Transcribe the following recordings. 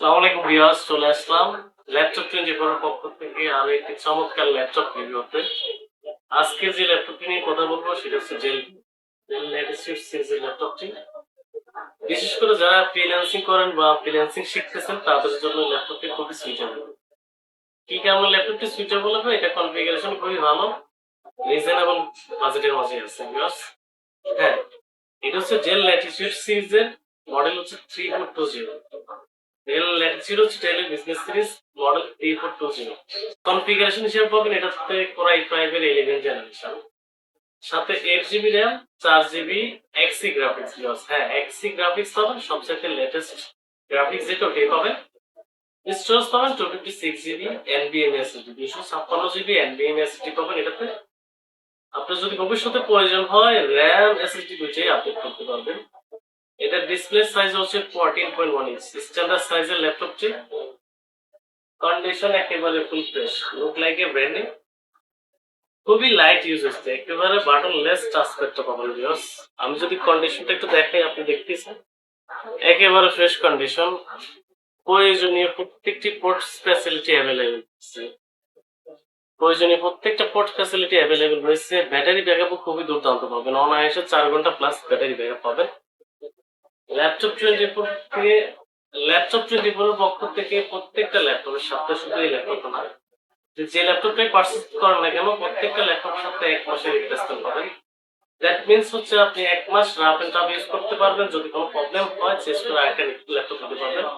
আসসালামু আলাইকুম ভিউয়ার্স, চলে আসলাম ল্যাপটপ 24 এর পক্ষ থেকে আরো একটি চমৎকার ল্যাপটপ রিভিউতে। আজকে যে ল্যাপটপটি নিয়ে কথা বলবো সেটা হচ্ছে ডেল ল্যাটিটিউড সিরিজের ল্যাপটপটি। বিশেষ করে যারা ফ্রিল্যান্সিং করেন বা ফ্রিল্যান্সিং শিখতেছেন তাদের জন্য ল্যাপটপটি খুবই সুইটেবল। কি কারণে ল্যাপটপটি সুইটেবল হবে? এটা কনফিগারেশন খুবই ভালো, রিজনেবল বাজেটের মধ্যে আছে ভিউয়ার্স। হ্যাঁ, এটা হচ্ছে ডেল ল্যাটিটিউড সিরিজের মডেল হচ্ছে 3420। ডেল ল্যাটিটিউড হচ্ছে ডেলের বিজনেস সিরিজ মডেল 3420। কনফিগারেশন হিসেবে পাবেন এটাতে কোর i5 এর 11 জেনারেশন, সাথে 8 জিবি র্যাম, 4 জিবি এক্সি গ্রাফিক্স। হ্যাঁ, এক্সি গ্রাফিক্স পাবেন, সবচেয়ে লেটেস্ট গ্রাফিক্স যেটা ওটাই পাবেন। স্টোরেজ পাবেন 256 GB NVMe SSD, 256 GB NVMe SSD পাবেন এটাতে। আপনার যদি ভবিষ্যতে প্রয়োজন হয় র্যাম এসএসডি দুইটাই আপডেট করতে পারবেন। এটা ডিসপ্লে সাইজ হচ্ছে 14.1 ইঞ্চ, স্ট্যান্ডার্ড সাইজের ল্যাপটপটি। কন্ডিশন একেবারে full fresh, look like a brand new. খুবই লাইট ইউজ হচ্ছে, একেবারে বাটনলেস টাচ প্যাডটা পাবেন ভিউয়ার্স। আমি যদি কন্ডিশনটা একটু দেখাই, আপনি দেখতেছেন একেবারে ফ্রেশ কন্ডিশন। প্রয়োজনীয় প্রত্যেকটি পোর্ট ফ্যাসিলিটি অ্যাভেলেবেল আছে। ব্যাটারি ব্যাকআপও খুবই দুর্দান্ত পাবেন, অনায়াসে 4 ঘন্টা প্লাস ব্যাটারি ব্যাকআপ পাবেন। ল্যাপটপ 24 থেকে ল্যাপটপ 24 এর পক্ষ থেকে প্রত্যেকটা ল্যাপটপের সাথে শুধু এই ল্যাপটপ না, যে ল্যাপটপটাই পারচেজ করেন না কেন প্রত্যেকটা ল্যাপটপের সাথে 1 মাসের রিপ্লেসমেন্ট পাবেন। দ্যাট মিন্স হচ্ছে আপনি 1 মাস রাফ এন্ড টাফ ইউজ করতে পারবেন, যদি কোনো প্রবলেম হয় চেঞ্জ করে আরেকটা ল্যাপটপ নিতে পারবেন।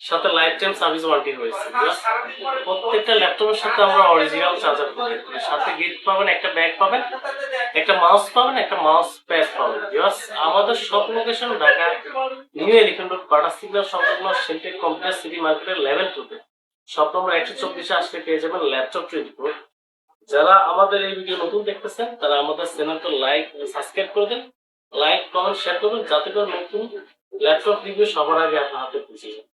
সাথে লাইফ টাইম সার্ভিস ওয়ারেন্টি রয়েছে। প্রত্যেকটা ল্যাপটপের সাথে আমরা অরিজিনাল চার্জার প্রোভাইড করি, সাথে গিফট পাবেন, একটা ব্যাগ পাবেন, একটা মাউস পাবেন, একটা মাউস প্যাড পাবেন। আমাদের সব location Dhaka new elephant road, বাটা সিগন্যাল সংলগ্ন সিনটেক কমপ্লেক্স সিটি মার্কেটের লেভেল 2 তে শপ নম্বর 124 আসলে পেয়ে যাবেন ল্যাপটপ 24। যারা আমাদের এই ভিডিও নতুন দেখতেছেন তারা আমাদের চ্যানেলটা লাইক সাবস্ক্রাইব করে দেন, লাইক কমেন্ট শেয়ার করবেন, যাতে করে নতুন ল্যাপটপ রিভিউ সবার আগে আপনার হাতে পৌঁছে যায়।